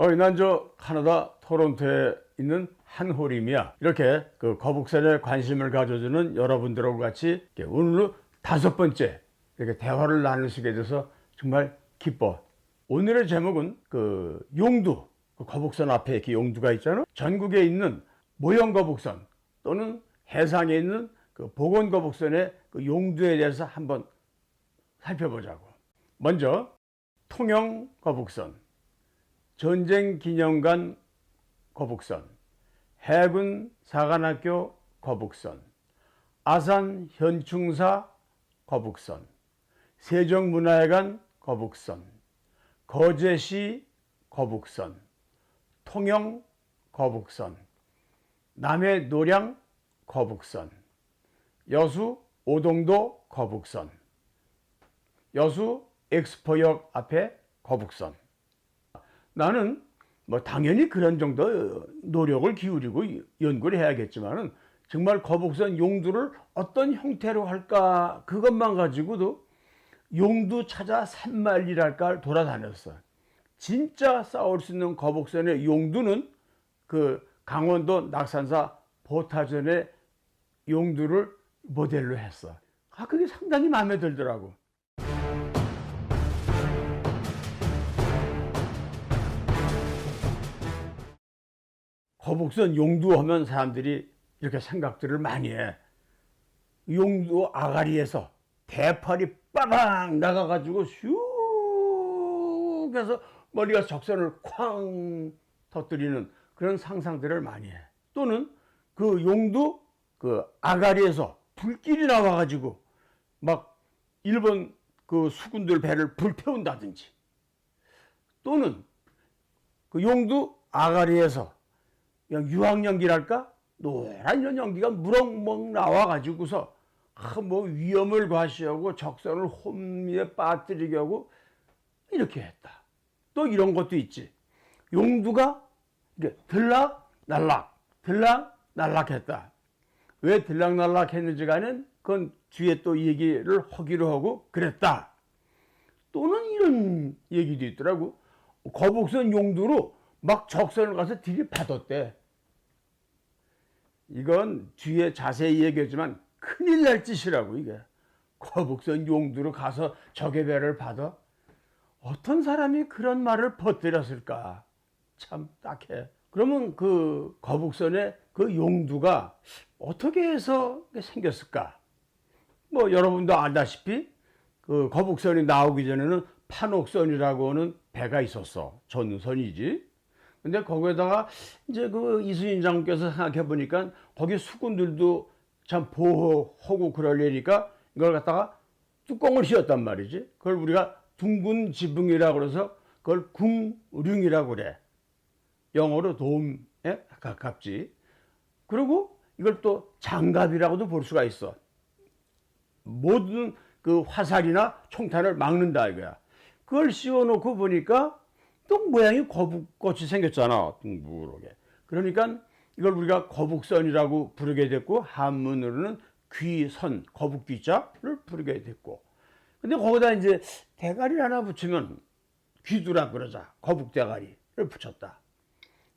난 저 캐나다 토론토에 있는 한호림이야. 이렇게 그 거북선에 관심을 가져주는 여러분들하고 같이 오늘 5번째 이렇게 대화를 나눌 수 있게 돼서 정말 기뻐. 오늘의 제목은 그 용두, 그 거북선 앞에 이렇게 용두가 있잖아. 전국에 있는 모형 거북선 또는 해상에 있는 그 복원 거북선의 그 용두에 대해서 한번 살펴보자고. 먼저 통영 거북선, 전쟁기념관 거북선, 해군 사관학교 거북선, 아산 현충사 거북선, 세종문화회관 거북선, 거제시 거북선, 통영 거북선, 남해 노량 거북선, 여수 오동도 거북선, 여수 엑스포역 앞에 거북선. 나는 뭐 당연히 그런 정도 노력을 기울이고 연구를 해야겠지만은 정말 거북선 용두를 어떤 형태로 할까 그것만 가지고도 용두 찾아 산만리랄까 돌아다녔어. 진짜 싸울 수 있는 거북선의 용두는 그 강원도 낙산사 보타전의 용두를 모델로 했어. 그게 상당히 마음에 들더라고. 거북선 용두 하면 사람들이 이렇게 생각들을 많이 해. 용두 아가리에서 대팔이 빠방 나가가지고 슉 해서 머리가 적선을 쾅 터뜨리는 그런 상상들을 많이 해. 또는 그 용두 그 아가리에서 불길이 나와가지고 막 일본 그 수군들 배를 불태운다든지, 또는 그 용두 아가리에서 그냥 유황연기랄까? 노란 이런 연기가 무럭먹 나와가지고서 뭐 위험을 과시하고 적선을 혼미에 빠뜨리게 하고 이렇게 했다. 또 이런 것도 있지. 용두가 들락날락 했다. 왜 들락날락 했는지가는 그건 뒤에 또 얘기를 하기로 하고 그랬다. 또는 이런 얘기도 있더라고. 거북선 용두로 막 적선을 가서 들이받았대. 이건 뒤에 자세히 얘기하지만 큰일 날 짓이라고. 이게 거북선 용두로 가서 적의 배를 받아? 어떤 사람이 그런 말을 퍼뜨렸을까? 참 딱해. 그러면 그 거북선의 그 용두가 어떻게 해서 생겼을까? 뭐 여러분도 알다시피 그 거북선이 나오기 전에는 판옥선이라고 하는 배가 있었어. 전선이지. 근데 거기에다가 이제 그 이순신 장군께서 생각해 보니까 거기 수군들도 참 보호하고 그러려니까 이걸 갖다가 뚜껑을 씌웠단 말이지. 그걸 우리가 둥근 지붕이라고 그래서 그걸 궁룡이라고 그래. 영어로 돔에 가깝지. 그리고 이걸 또 장갑이라고도 볼 수가 있어. 모든 그 화살이나 총탄을 막는다 이거야. 그걸 씌워놓고 보니까 또 모양이 거북같이 생겼잖아. 둥그렇게. 그러니까 이걸 우리가 거북선이라고 부르게 됐고, 한문으로는 귀선, 거북귀자를 부르게 됐고. 근데 거기다 이제 대가리를 하나 붙이면 귀두라 그러자. 거북대가리를 붙였다.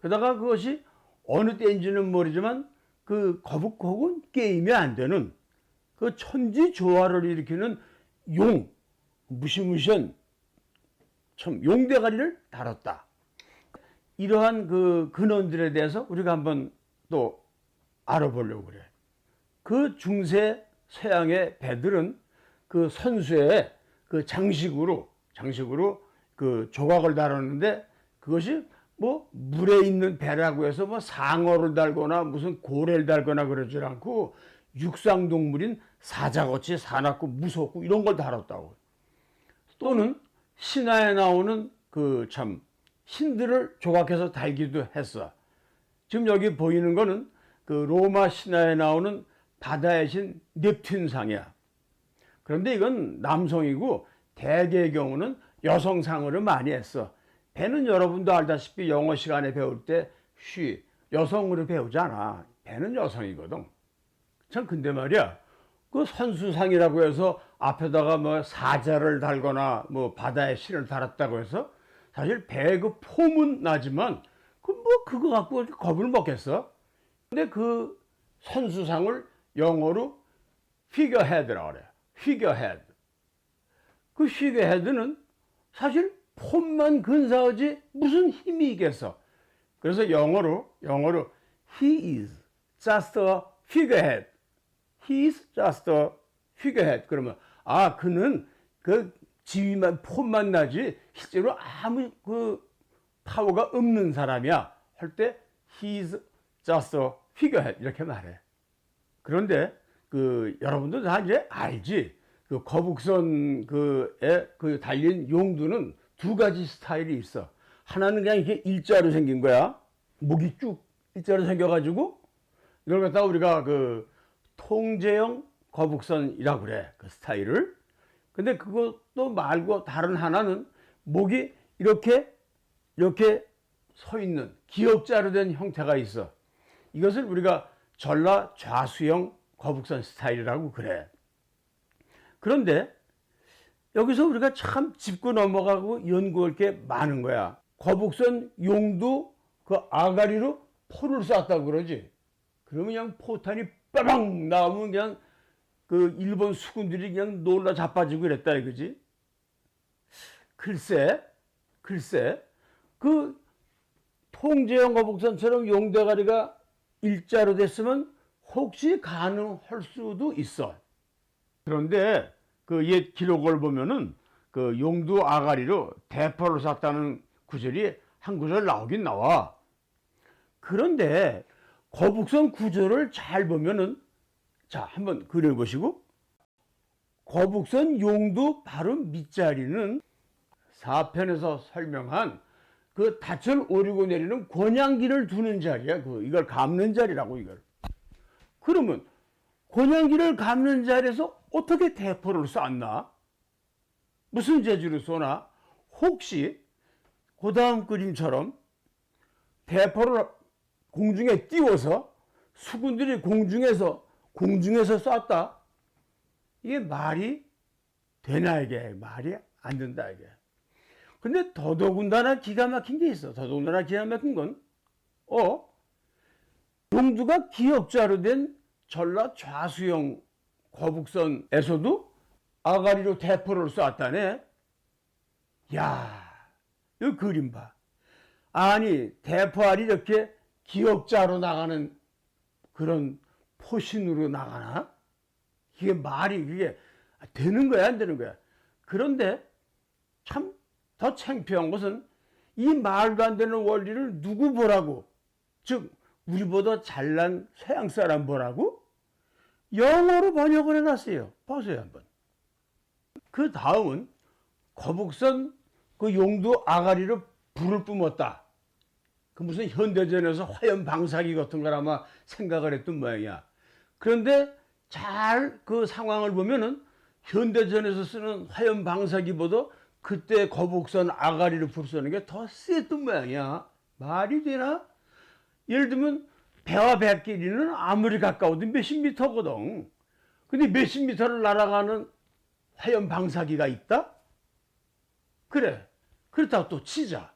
그러다가 그것이 어느 때인지는 모르지만 그 거북하고는 게임이 안 되는 그 천지조화를 일으키는 용, 무시무시한 참 용대가리를 다뤘다. 이러한 그 근원들에 대해서 우리가 한번 또 알아보려고 그래. 그 중세 서양의 배들은 그 선수의 그 장식으로 그 조각을 달았는데, 그것이 뭐 물에 있는 배라고 해서 뭐 상어를 달거나 무슨 고래를 달거나 그러지 않고 육상동물인 사자같이 사납고 무섭고 이런 걸 달았다고. 또는 신화에 나오는 그 참 신들을 조각해서 달기도 했어. 지금 여기 보이는 거는 그 로마 신화에 나오는 바다의 신 넵튠상이야. 그런데 이건 남성이고 대개의 경우는 여성상으로 많이 했어. 배는 여러분도 알다시피 영어 시간에 배울 때 여성으로 배우잖아. 배는 여성이거든. 참 근데 말이야, 그 선수상이라고 해서 앞에다가 뭐 사자를 달거나 뭐 바다의 신을 달았다고 해서 사실 배 그 폼은 나지만 그 뭐 그거 갖고 이렇게 겁을 먹겠어? 근데 그 선수상을 영어로 figurehead라고 그래. figurehead. 그 figurehead는 사실 폼만 근사하지 무슨 힘이 있겠어. 그래서 영어로 he is just a figurehead. He is just a figurehead. 그러면 아 그는 그 지위만 폼만 나지 실제로 아무 그 파워가 없는 사람이야 할 때 he is just a figurehead 이렇게 말해. 그런데 그 여러분도 다 이제 알지. 그 거북선 그에 그 달린 용두는 두 가지 스타일이 있어. 하나는 그냥 이렇게 일자로 생긴 거야. 목이 쭉 일자로 생겨가지고 이걸 갖다가 우리가 그 통제형 거북선이라고 그래. 그 스타일을. 근데 그것도 말고 다른 하나는 목이 이렇게 서 있는 기역자로 된 형태가 있어. 이것을 우리가 전라 좌수형 거북선 스타일이라고 그래. 그런데 여기서 우리가 참 짚고 넘어가고 연구할 게 많은 거야. 거북선 용도 그 아가리로 포를 쐈다고 그러지. 그러면 그냥 포탄이 빠방 나오면 그냥 그 일본 수군들이 그냥 놀라 자빠지고 그랬다 이거지. 글쎄 그 통제형 거북선처럼 용대가리가 일자로 됐으면 혹시 가능할 수도 있어. 그런데 그 옛 기록을 보면은 그 용두 아가리로 대포를 쐈다는 구절이 한 구절 나오긴 나와. 그런데 거북선 구절을 잘 보면은 자 한번 그려보시고 거북선 용두 바로 밑자리는 4편에서 설명한 그 닻을 오르고 내리는 권양기를 두는 자리야. 이걸 감는 자리라고 이걸. 그러면 권양기를 감는 자리에서 어떻게 대포를 쐈나? 무슨 재주로 쏘나? 혹시 그 다음 그림처럼 대포를 공중에 띄워서 수군들이 공중에서 쐈다? 이게 말이 되나 이게? 말이 안 된다 이게. 근데 더더군다나 기가 막힌 게 있어. 더더군다나 기가 막힌 건 용두가 기역자로 된 전라 좌수형 거북선에서도 아가리로 대포를 쐈다네. 야, 이 그림 봐. 아니 대포알이 이렇게 기역자로 나가는 그런 포신으로 나가나? 이게 말이 그게 되는 거야 안 되는 거야? 그런데 참 더 창피한 것은 이 말도 안 되는 원리를 누구 보라고? 즉 우리보다 잘난 서양 사람 보라고? 영어로 번역을 해놨어요. 보세요 한번. 그 다음은 거북선 그 용두 아가리로 불을 뿜었다. 그 무슨 현대전에서 화염 방사기 같은 걸 아마 생각을 했던 모양이야. 그런데 잘 그 상황을 보면은 현대전에서 쓰는 화염 방사기보다 그때 거북선 아가리로 불 쏘는 게 더 셌던 모양이야. 말이 되나? 예를 들면 배와 배끼리는 아무리 가까워도 몇십 미터거든. 근데 몇십 미터를 날아가는 화염 방사기가 있다? 그래. 그렇다고 또 치자.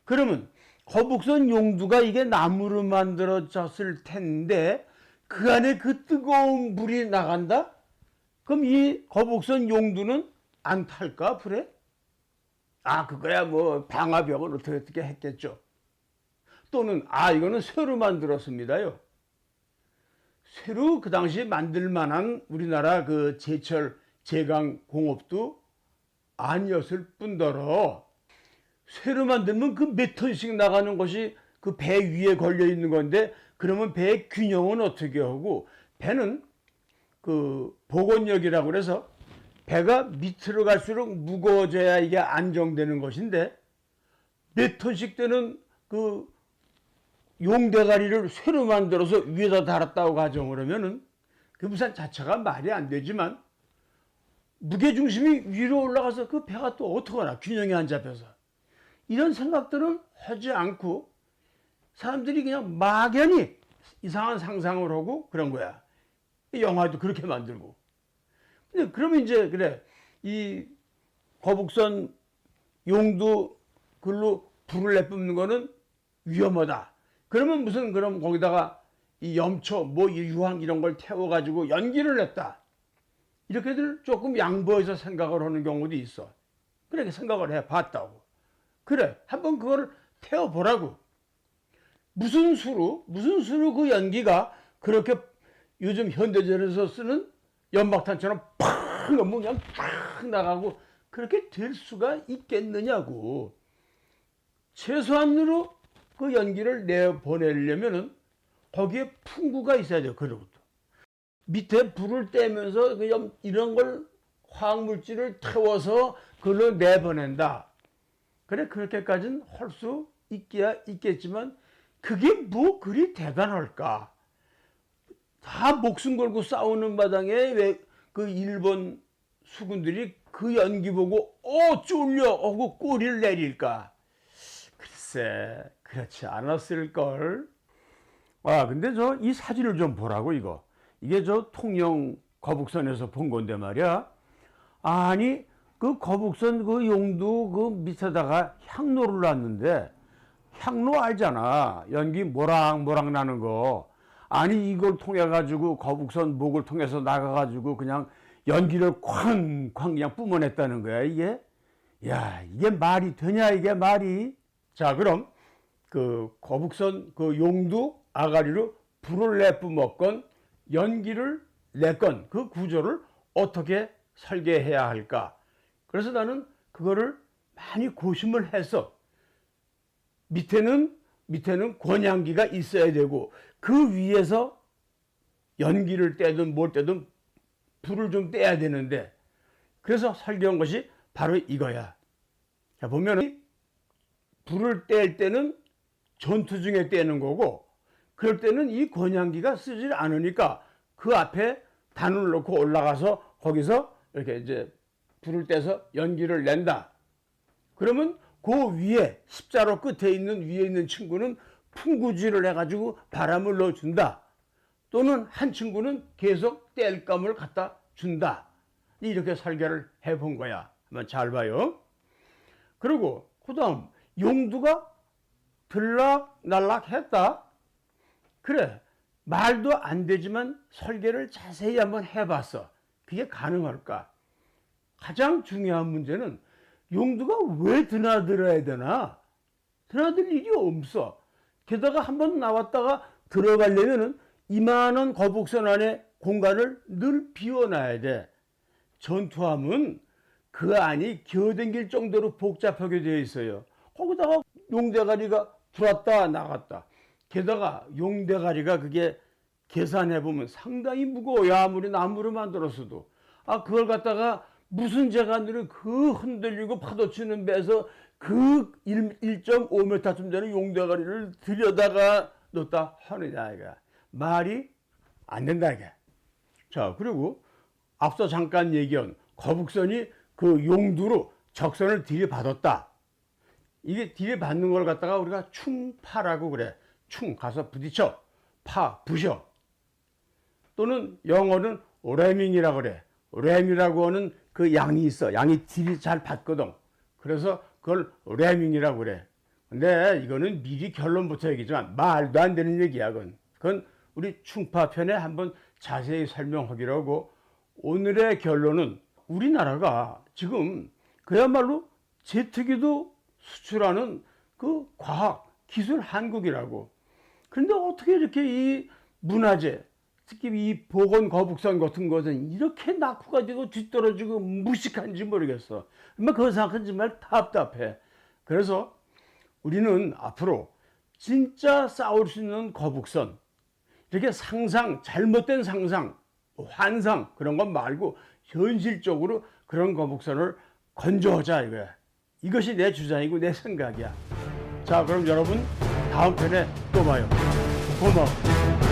그러면 거북선 용두가 이게 나무로 만들어졌을 텐데 그 안에 그 뜨거운 불이 나간다? 그럼 이 거북선 용두는 안 탈까 불에? 아 그거야 뭐 방화벽을 어떻게 했겠죠. 또는 이거는 쇠로 만들었습니다요. 쇠로 그 당시에 만들 만한 우리나라 그 제철 제강 공업도 아니었을 뿐더러 쇠로 만들면 그 몇 톤씩 나가는 것이 그 배 위에 걸려 있는 건데 그러면 배의 균형은 어떻게 하고 배는 그 복원력이라고 그래서 배가 밑으로 갈수록 무거워져야 이게 안정되는 것인데 몇 톤씩 되는 그 용대가리를 쇠로 만들어서 위에다 달았다고 가정을 하면은 그 부산 자체가 말이 안 되지만 무게중심이 위로 올라가서 그 배가 또 어떡하나 균형이 안 잡혀서 이런 생각들은 하지 않고 사람들이 그냥 막연히 이상한 상상을 하고 그런 거야. 영화도 그렇게 만들고. 근데 그러면 이제 그래 이 거북선 용두 그걸로 불을 내뿜는 거는 위험하다. 그러면 그럼 거기다가 이 염초, 뭐 유황 이런 걸 태워가지고 연기를 냈다. 이렇게들 조금 양보해서 생각을 하는 경우도 있어. 그렇게 생각을 해봤다고. 그래, 한번 그걸 태워보라고. 무슨 수로 그 연기가 그렇게 요즘 현대전에서 쓰는 연막탄처럼 팍 넘으면 그냥 팍 나가고 그렇게 될 수가 있겠느냐고. 최소한으로 그 연기를 내보내려면은 거기에 풍구가 있어야 돼요. 그러고도 밑에 불을 떼면서 이런 걸 화학물질을 태워서 그걸로 내보낸다. 그래, 그렇게까지는 할 수 있겠지만 그게 뭐 그리 대단할까? 다 목숨 걸고 싸우는 마당에 왜 그 일본 수군들이 그 연기 보고 쫄려 하고 꼬리를 내릴까? 글쎄, 그렇지 않았을걸. 근데 이 사진을 좀 보라고, 이거. 이게 통영 거북선에서 본 건데 말이야. 아니, 그 거북선 그 용두 그 밑에다가 향로를 놨는데, 향로 알잖아. 연기 모락모락 나는 거. 아니, 이걸 통해가지고 거북선 목을 통해서 나가가지고 그냥 연기를 쾅쾅 그냥 뿜어냈다는 거야, 이게. 야, 이게 말이 되냐, 이게 말이. 자, 그럼 그 거북선 그 용두 아가리로 불을 내뿜었건 연기를 냈건 그 구조를 어떻게 설계해야 할까? 그래서 나는 그거를 많이 고심을 했어. 밑에는 권양기가 있어야 되고 그 위에서 연기를 떼든 뭘 떼든 불을 좀 떼야 되는데, 그래서 설계한 것이 바로 이거야. 자, 보면은 불을 뗄 때는 전투 중에 떼는 거고, 그럴 때는 이 권양기가 쓰질 않으니까 그 앞에 단을 놓고 올라가서 거기서 이렇게 이제 불을 떼서 연기를 낸다. 그러면 그 위에 십자로 끝에 있는 위에 있는 친구는 풍구질을 해가지고 바람을 넣어준다. 또는 한 친구는 계속 땔감을 갖다 준다. 이렇게 설계를 해본 거야. 한번 잘 봐요. 그리고 그 다음 용두가 들락날락 했다. 그래, 말도 안 되지만 설계를 자세히 한번 해봤어. 그게 가능할까? 가장 중요한 문제는 용두가 왜 드나들어야 되나? 드나들 일이 없어. 게다가 한번 나왔다가 들어가려면은 이만한 거북선 안에 공간을 늘 비워놔야 돼. 전투함은 그 안이 기어댕길 정도로 복잡하게 되어 있어요. 거기다가 용대가리가 들어왔다 나갔다. 게다가 용대가리가 그게 계산해보면 상당히 무거워요. 아무리 나무로 만들었어도. 그걸 갖다가 무슨 재간으로 그 흔들리고 파도치는 배에서 그 1.5m쯤 되는 용대가리를 들여다가 놓다 하느냐, 이거. 말이 안 된다, 이게. 자, 그리고 앞서 잠깐 얘기한 거북선이 그 용두로 적선을 들이받았다. 이게 들이받는 걸 갖다가 우리가 충파라고 그래. 충, 가서 부딪혀. 파, 부셔. 또는 영어는 레밍이라고 그래. 램이라고 하는 그 양이 있어. 양이 딜이 잘 받거든. 그래서 그걸 레밍이라고 그래. 근데 이거는 미리 결론부터 얘기지만 말도 안 되는 얘기야. 그건 우리 충파 편에 한번 자세히 설명하기로 하고, 오늘의 결론은 우리나라가 지금 그야말로 제트기도 수출하는 그 과학, 기술 한국이라고. 그런데 어떻게 이렇게 이 문화재, 특히 이 보건 거북선 같은 것은 이렇게 낙후가 되고 뒤떨어지고 무식한지 모르겠어. 그거 생각하면 정말 답답해. 그래서 우리는 앞으로 진짜 싸울 수 있는 거북선, 이렇게 잘못된 상상, 환상 그런 것 말고 현실적으로 그런 거북선을 건조하자, 이거야. 이것이 내 주장이고 내 생각이야. 자, 그럼 여러분 다음 편에 또 봐요. 고마워.